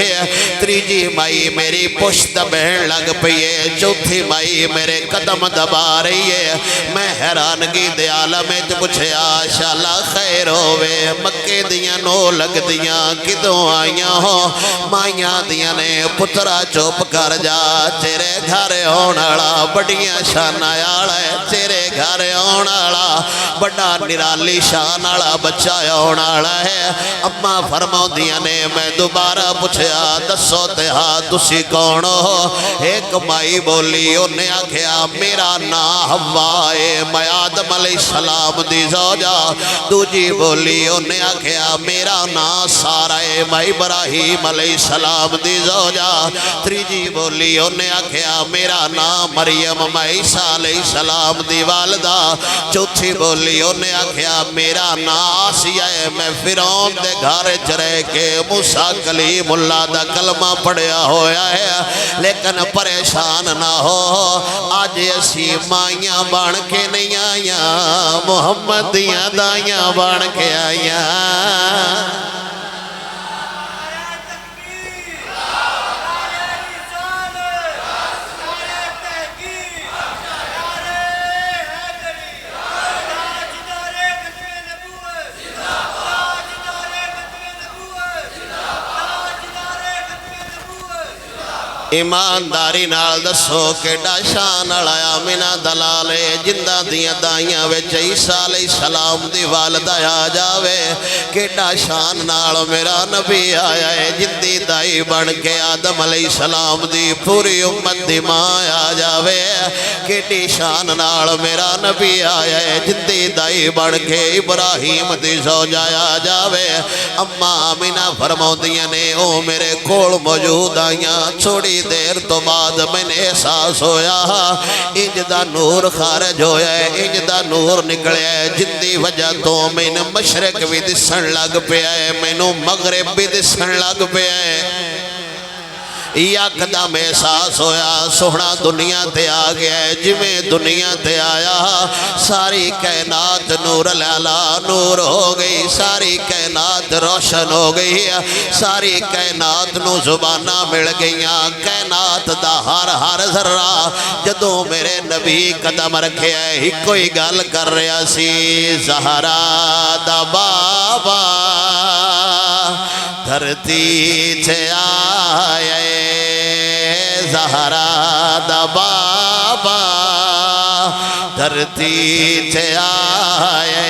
تریجی مائی میری پشت دبین لگ پئیے چوتھی مائی میرے قدم دبا رہی ہے میں حیرانگی دے عالم وچ پوچھیا شالا خیر ہووے مکے دیاں نو لگ دیاں کدوں آئیاں ہو مائیاں دیاں نے پترا چپ کر جا تیرے گھر آن والا بڑیاں شان والا ہے تیرے گھر آن والا بڑا نرالی شان والا بچہ آن والا ہے اماں فرماؤندیاں نے میں دوبارہ پوچھیا دسو تے ہاں تسی کون ہو ایک مائی بولی انہیں آکھیا میرا نام حوا ہے میں آدم علیہ السلام دی زوجہ دوجی بولی انہیں آکھیا میرا نام سارہ ہے میں ابراہیم علیہ السلام دی زوجہ تریجی بولی انہیں آکھیا میرا نام مریم میں عیسیٰ علیہ السلام دی والدہ چوتھی بولی انہیں آکھیا میرا نام آسیہ ہے میں فرعون دے گھر رہ کے موسیٰ کلیم اللہ دا کلمہ پڑھیا ہویا ہے لیکن پریشان نہ ہو آج اسی مائیاں بان کے نہیں آیاں محمد دیاں دائیاں بان کے آیاں ایمانداری نال دسو کیڑا شان والا آمنہ دلالے جندہ دیاں دائیاں وچ عیسیٰ علیہ السلام دی والدہ آ جاوے کیڑا شان نال میرا نبی آیا ہے جندی دائی بن کے آدم علیہ السلام دی پوری امت دی ماں آ جاوے کیڑی شان نال میرا نبی آیا ہے جندی دائی بن کے ابراہیم دی زوجہ آ جاوے اماں آمنہ فرماؤندیاں نے او میرے کول موجود آیاں چھوڑی دیر تو بعد میں نے احساس ہویا انج دا نور خارج ہویا ہے انج دا نور نکلیا ہے جندی وجہ تو میں نے مشرق بھی دسن لگ پیا ہے میں نے مغرب بھی دسن لگ پیا ہے یکدم احساس ہویا سوہنا دنیا تے آ گیا ہے جویں دنیا تے آیا ساری کائنات نور لالا نور ہو گئی ساری کائنات روشن ہو گئی ساری کائنات نو زبانہ مل گئیاں کائنات دا ہر ذرہ جدوں میرے نبی قدم رکھے ہے ہی کوئی گل کر رہا سی زہرا دا بابا دھرتی چھے آئے زہرا دا بابا دھرتی چھے آئے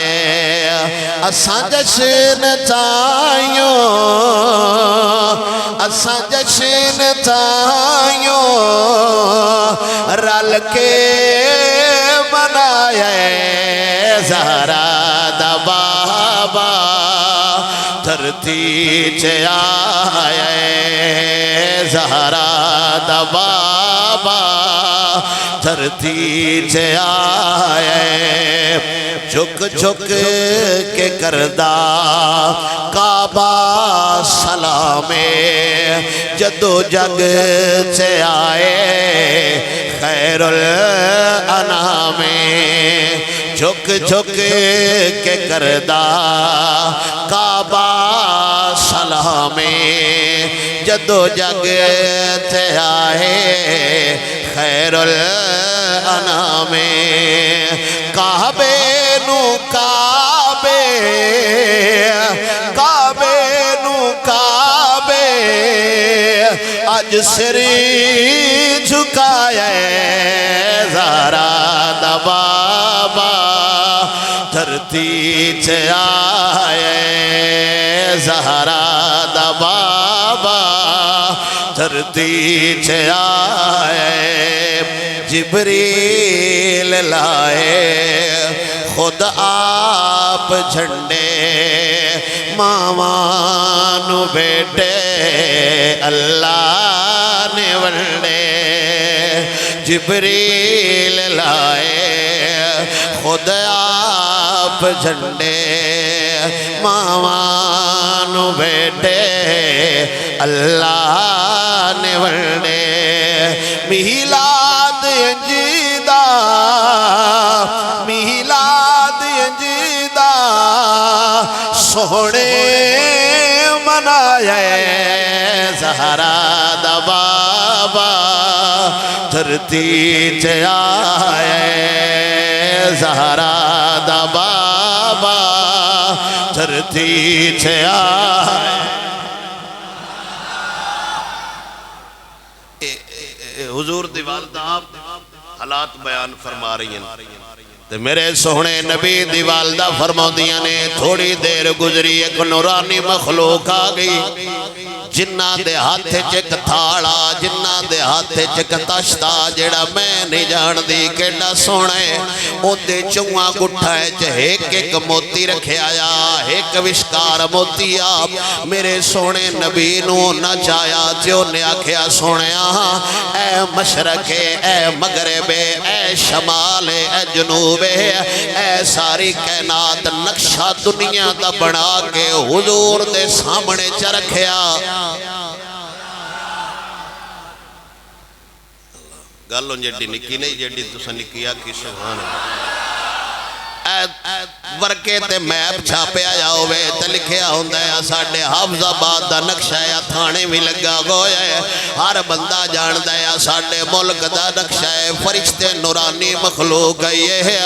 اساں جشن چاہیوں اساں جشن چاہیوں رل کے منائے زہرا دا بابا دھرتی چھے آئے زہرا دا بابا دھرتی چھے آئے جھک جھک کے کردہ کعبہ سلامے جدو جگ چھے آئے خیر الانام جھک جھک کے کردہ کعبہ سلامے جدو جگ تے آئے خیر الانام کعبے نو کعبے کعبے نو کعبے اج سری جھکائے زہرا دا بابا دھرتی چھے آئے زہرا دا بابا دھرتی چھے آئے جبریل لائے خود آپ جھنڈے مامانو بیٹے اللہ نے ونڈے جبریل لائے خود آپ جھنڈے مامانو بیٹے اللہ نے ونڈے میلاد انجیدہ میلاد انجیدہ سوڑے منائے زہرا دا بابا دھرتی چ آئے زہرا دا بابا دھرتی چ آئے حضور دی والدہ حالات بیان فرما رہی ہیں میرے سونے نبی دی والدہ فرما دیا نے تھوڑی دیر گزری ایک نورانی مخلوق آ گئی جنہ دے ہاتھ چک تھاڑا جنہ دے ہاتھ چک تشتا جیڑا میں نہیں جان دی کیڑا سونے او دے چوہاں گٹھائے ایک ایک موتی رکھے آیا ایک وشکار موتی آپ میرے سونے نبی نو نہ چایا جو نے آکھیا سونے اے مشرق اے مغرب اے شمال اے جنوب اے ساری کائنات نقشہ دنیا دا بنا کے حضور دے سامنے چ رکھیا گالوں جیڑی نکی نہیں جیڑی تسا نکیا کی سبحان ورکے تے میپ چھاپے آیا ہوئے تے لکھیا ہوندہ ہے ساڑھے حافظ آباد دا نقشہ ہے تھانے بھی لگا گویا ہے ہر بندہ جاندہ ہے ساڑھے ملک دا نقشہ ہے فرشتے نورانی مخلوق یہ ہے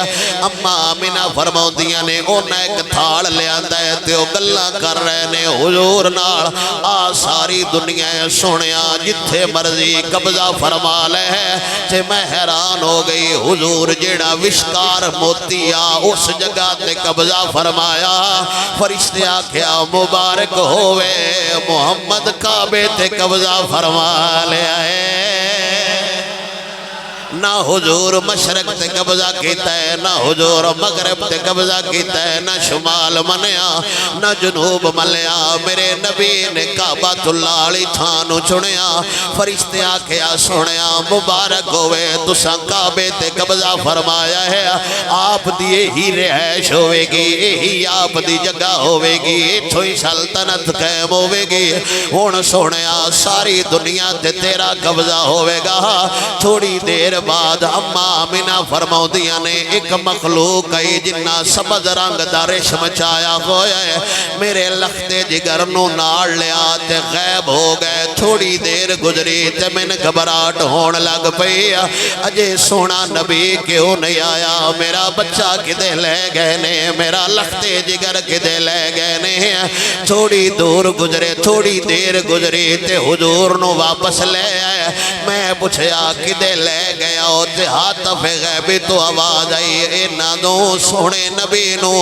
اما آمینہ فرماؤندیاں نے اونا ایک تھاڑ لے آندہ ہے تے او گلہ کر رہے نے حضور نال ساری دنیا سنیا جتھے مرضی قبضہ فرما لے تے میں حیران ہو گئی حضور جیڑا وشکار موتیا اس جگہ تے قبضہ فرمایا فرشتے آکھیا مبارک ہوئے محمد کعبے تے قبضہ فرما لے آئے نہ حضور مشرق تے قبضہ کیتا ہے نہ حضور مغرب تے قبضہ کیتا ہے نہ شمال منیا نہ جنوب ملیا میرے نبی نے کعبۃ اللہ علی تھانو چنیا فرشتے آکھیا سنیا مبارک ہوئے تساں کعبے تے قبضہ فرمایا ہے آپ دی یہی رہائش ہوئے گی یہی آپ دی جگہ ہوئے گی ایتھوں ہی سلطنت قائم ہوئے گی ہن سنیا ساری دنیا تے تیرا قبضہ ہوئے گا تھوڑی دیر بعد اما آمینہ فرماؤ دیا نے ایک مخلوق آئی جنہ سبز رنگ دا ریشم چایا ہویا ہے میرے لختے جگر نو ناڑ لیا تے غیب ہو گئے تھوڑی دیر گزری تے میں نے گھبراہٹ ہون لگ پئی اجے سونا نبی کیوں نہیں آیا میرا بچہ کدے لے گئے نے میرا لختے جگر کدے لے گئے نے تھوڑی دور گزرے تھوڑی دیر گزری تے حضور نو واپس لے آئے میں پوچھیا کدے لے گئے تے حاطف غیبی تو آواز آئی اینا دو سونے نبی نو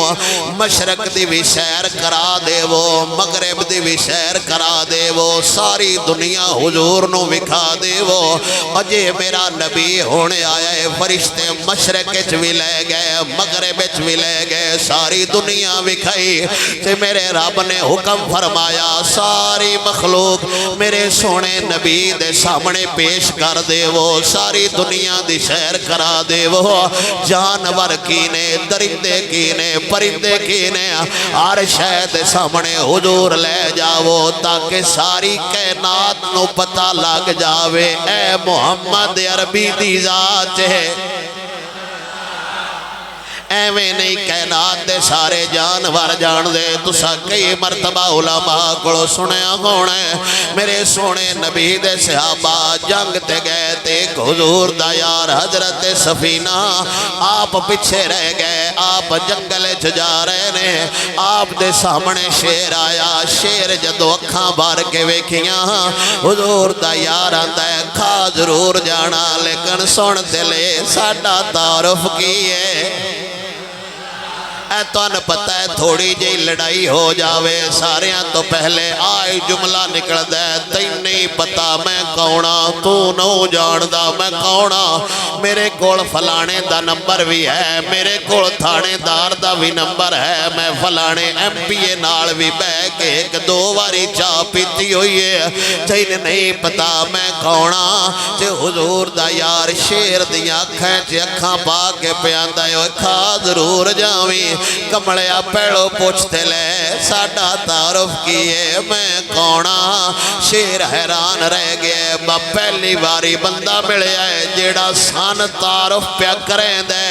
مشرق دی بھی سیر کرا دے وہ مغرب دی بھی سیر کرا دے وہ ساری دنیا حضور نو وکھا دے وہ اجے میرا نبی ہونے آیا ہے فرشتے مشرق بھی لے گئے مغرب بھی لے گئے ساری دنیا وکھائی تے میرے رب نے حکم فرمایا ساری مخلوق میرے سونے نبی دے سامنے پیش کر دے وہ ساری دنیا دی شہر کرا دے وہ جانور کینے درندے کینے پرندے کینے ہر شہد سامنے حضور لے جاؤ تاکہ ساری کائنات نو پتہ لگ جاوے اے محمد عربی دی ذات ہے ایویں نہیں کائنات دے سارے جانور جان دے تسا کئی مرتبہ علماء کو سنیا ہونے میرے سونے نبی دے صحابہ جنگ تے گئے تے ایک حضور دا یار حضرت سفینہ آپ پچھے رہ گئے آپ جنگل جا رہے نے آپ دے سامنے شیر آیا شیر جدو اکھاں بار کے ویکھیاں حضور دا یار آندا ہے کھا ضرور جانا لیکن سن دلے ساڈا تعارف کیے اے تن پتہ ہے تھوڑی جی لڑائی ہو جاوے ساریاں تو پہلے آئے جملہ نکل دے تین نہیں پتا میں کونا تو نو جاندہ میں کونا میرے کول فلانے دا نمبر بھی ہے میرے کول تھانے دار دا بھی نمبر ہے میں فلانے ایم پی اے نال بھی بہ کے ایک دو واری چاہ پیتی ہوئی ہے تین نہیں پتا میں کونا چے حضور دا یار شیر دیاں کھینچے اکھاں پا کے پیاندہ ہے کھا ضرور جاویں کمڑیا پیڑو پوچھتے لے ساڑھا تعارف کیے میں کونا شیر حیران رہ گئے با پہلی باری بندہ ملے آئے جیڑا سان تعارف پیا کریں دے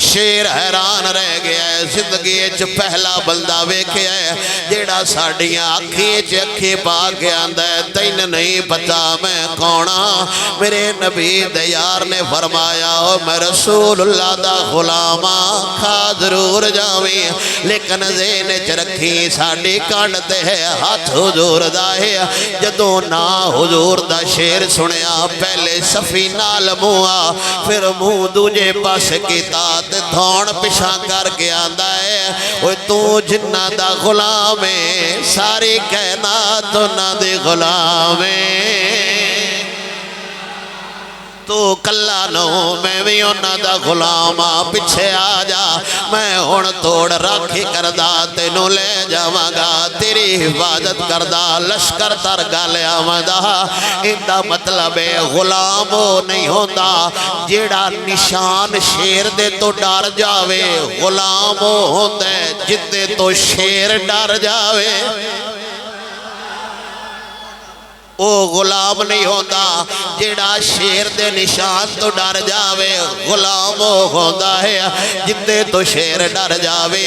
شیر حیران رہ گیا ہے زندگی اچھ پہلا بندہ ویکھے ہے جیڑا ساڑیاں اکھی اچھ اکھی پا کے آندہ ہے تین نہیں پتا میں کونا میرے نبی دیار نے فرمایا میں رسول اللہ دا غلاما کھا ضرور جاویں لیکن زین اچھ رکھی ساڑی کانڈتے ہیں ہاتھ حضور دا ہے جدوں نا حضور دا شیر سنیا پہلے صفی نال موا پھر منہ دوجے پاس کی تات دھون پشاں کر کے آندہ ہے وہ تو جنہ دا غلام ہے ساری کائنات نہ دے غلام ہے تو کلا نو میں بھی انہاں دا غلاما پچھے آ جا میں ہون توڑ راکھی کردہ تینوں لے جاواں گا تیری حفاظت کردہ لشکر تر گالے آمدہ اندہ مطلب ہے غلامو نہیں ہوتا جیڑا نشان شیر دے تو ڈار جاوے غلامو ہوتا ہے جتے تو شیر ڈار جاوے او غلام نہیں ہوتا جیڑا شیر دے نشان تو ڈر جاوے غلام ہوتا ہے جتے تو شیر ڈر جاوے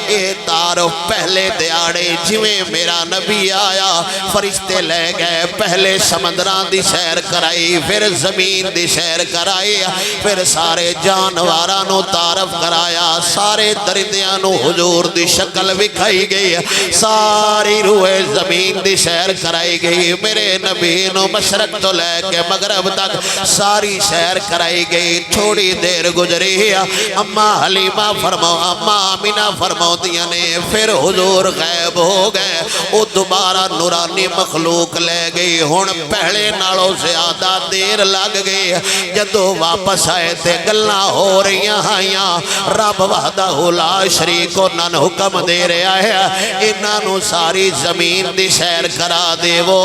اے تعارف پہلے دیاڑے جویں میرا نبی آیا فرشتے لے گئے پہلے سمندران دی سیر کرائی پھر زمین دی سیر کرائی پھر سارے جانوارانو تعارف کرایا سارے درندیانو حضور دی شکل بکھائی گئی ساری روح زمین دی سیر کرائی گئی میرے نبی نو مشرق تو لے کے مغرب تک ساری سیر کرائی گئی تھوڑی دیر گزری اماں حلیمہ فرماؤ اماں آمینہ فرماؤ دیا نے پھر حضور غیب ہو گئے وہ دوبارہ نورانی مخلوق لے گئی ہون پہلے نالوں سے آدھا دیر لگ گئی جدو واپس آئے تھے گلنا ہو رہی آئیاں رب وحدہ لا شریک و نن حکم دے رہا ہے انہوں ساری زمین دی سیر کرا دے وہ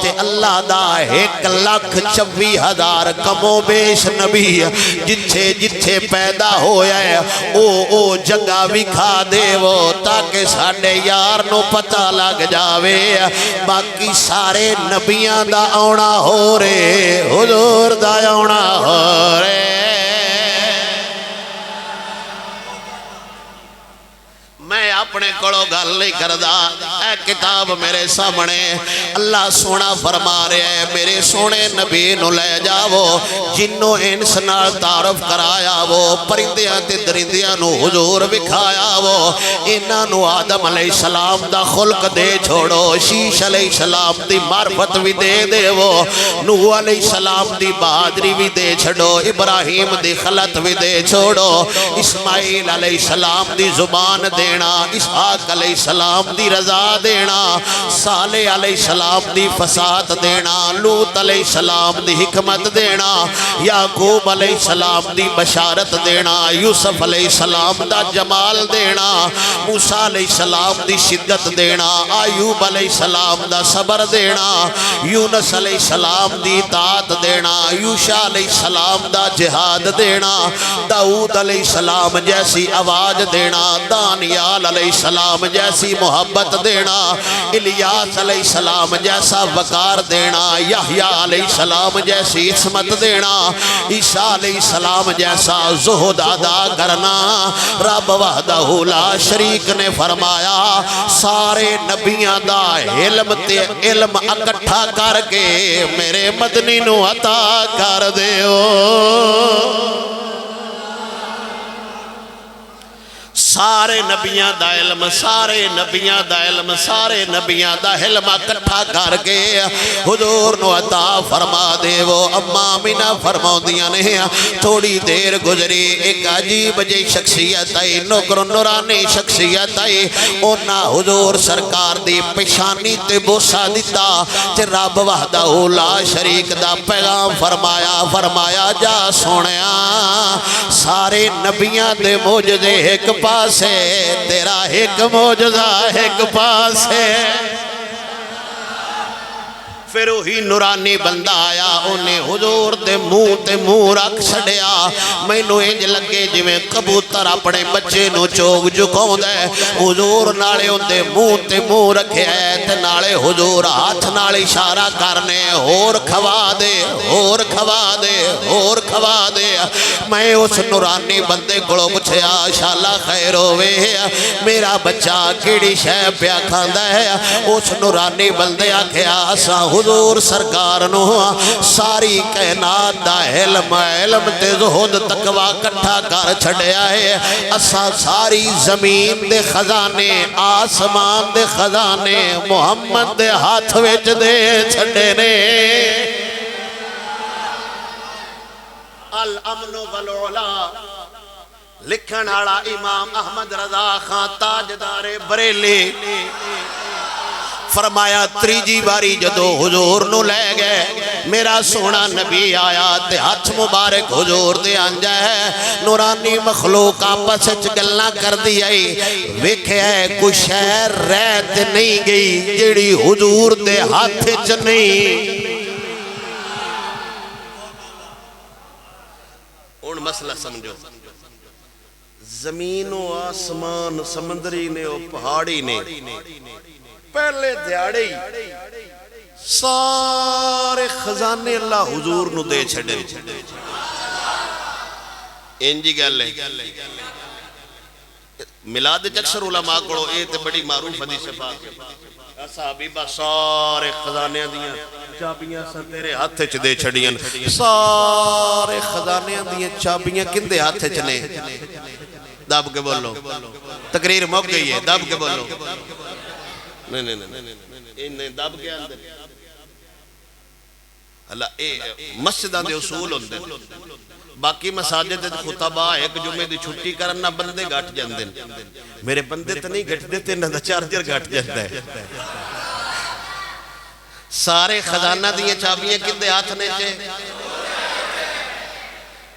تے اللہ دا 1,24,000 کم و بیش نبی جتھے جتھے پیدا ہویا ہے او جگہ بھی کھا دے وہ تاکہ ساڑھے یار نو پتہ لگ جاوے باقی سارے نبیاں دا آونا ہو رے حضور دا آونا ہو رے میں اپنے کڑو گل نہیں کردہ اے کتاب میرے سامنے اللہ سونا فرما رہے ہیں میرے سونے نبی نو لے جاؤ جنوں انس نال تعارف کرایا وہ پرندیاں تے درندیاں نو حضور بکھایا وہ انہاں نو آدم علیہ السلام دا خلق دے چھوڑو شیش علیہ السلام دی معرفت بھی دے دے وہ نوح علیہ السلام دی بہادری بھی دے چھڑو ابراہیم دی خلط بھی دے چھوڑو اسماعیل علیہ السلام دی زبان دینا اسحاق علیہ السلام دی رضا دینا صالح علیہ السلام دی فساد دینا لوط علیہ السلام دی حکمت دینا یعقوب علیہ السلام دی بشارت دینا یوسف علیہ السلام دا جمال دینا موسیٰ علیہ السلام دی شدت دینا ایوب علیہ السلام دا صبر دینا یونس علیہ السلام دی اطاعت دینا یوشع علیہ السلام دا جہاد دینا داؤد علیہ السلام جیسی آواز دینا دانیال علیہ السلام جیسی محبت دینا الیاس علیہ السلام جیسا وقار دینا یحییٰ علیہ السلام جیسی عصمت دینا عیسیٰ علیہ السلام جیسا زہد ادا کرنا رب وحدہ لا شریک نے فرمایا سارے نبیاں دا علم تے علم اکٹھا کر کے میرے مدنی نو عطا کر دیو سارے نبیاں دا علم سارے نبیاں دا علم سارے نبیاں دا علم اکٹھا کر کے حضور نو عطا فرما دے وہ اما آمینہ فرماؤں دیاں نے تھوڑی دیر گزری ایک عجیب جی شخصیت آئی نکر نورانی شخصیت آئی اونا حضور سرکار دی پیشانی تے بوسا دیتا تے رب وحدہ لا شریک دا پیغام فرمایا جا سونیا سارے نبیاں دے موجزے ایک پاس ہے تیرا ایک موجزہ ایک پاس ہے پھر وہی نورانی بندہ آیا انہیں حضور دے منہ رکھ چھڑیا مینوں انج لگے جویں کبوتر اپنے بچے نو چوگ جھکاؤں دے حضور نالے ان دے منہ رکھے ہے تے نالے حضور ہاتھ نالے اشارہ کرنے اور کھوا دے اور کھوا دے اور کھوا دے میں اس نورانی بندے کو پوچھیا انشاءاللہ خیر ہوئے میرا بچہ کیڑی شے پیا کھاندا ہے اس نورانی بندے آکھیا اساں حضور سرکار نو ساری کائنات دا علم تے زہد تقوی کٹھا کر چھڑیا ہے اساں ساری زمین دے خزانے آسمان دے خزانے محمد دے ہاتھ وچ دے چھڑے نے الامن والعلا لکھن آڑا امام احمد رضا خان تاجدار بریلی فرمایا تریجی باری جدو حضور نو لے گئے میرا سونا نبی آیا تے ہاتھ مبارک حضور دے آنجا ہے نورانی مخلوق آپس گلنا کر دی آئی ویکھے ہے کوئی شہر رہت نہیں گئی جیڑی حضور دے ہاتھ چ نہیں ان مسئلہ سمجھو زمین و آسمان سمندری نے و پہاڑی نے پہلے دیاڑے سارے خزانے اللہ حضور نو دے چھڑے انجی گل ہے ملاد اکثر علماء کڑو اے تے بڑی معروف حدیث پاک صحابی با سارے خزانے دیاں چابیاں سا تیرے ہاتھ چ دے چھڑیاں سارے خزانے دیاں چابیاں کن دے ہاتھ چ نے دب کے بولو تقریر موک گئی ہے دب کے بولو نہیں دب کے اندر اللہ مسجدان دے اصول ہوندے باقی مساجد خطبہ ایک جمعے دی چھٹی کرنا بندے گھٹ جاندے میرے بندے تو نہیں گھٹ دیتے نہ دا چارجر گھٹ جاتا ہے سارے خزانہ دیئے چابیاں کندے ہاتھ نے چے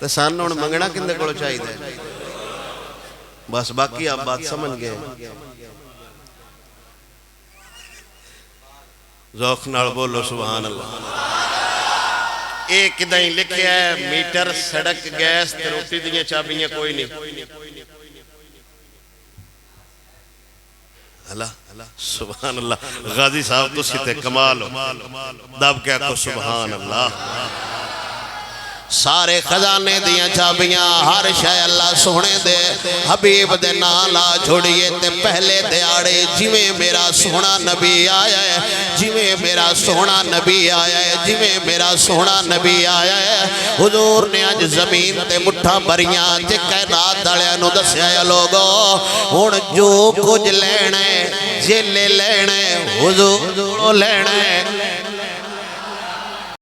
تو سانوں نے منگنا کندے کڑو چاہی دے بس باقی آپ بات سمجھ گئے ذوق نال بولو سبحان اللہ ایک دائیں لکھے ہے میٹر سڑک گیس روٹی دیئے چابیاں کوئی نہیں اللہ سبحان اللہ غازی صاحب تو سیتے کمال ہو دب کیا کو سبحان اللہ سارے خزانے دیاں چابیاں ہر شے اللہ سونے دے حبیب دے نالا چھوڑیے تے پہلے دیاڑے جویں میرا سونا نبی آیا ہے جویں میرا سونا نبی آیا ہے جویں میرا سونا نبی آیا ہے حضور نے آج زمین تے مٹھا بریاں تے کائنات دالیاں نو دسیا ہے لوگو ہن جو کچھ لینے جے لے لینے حضور لینے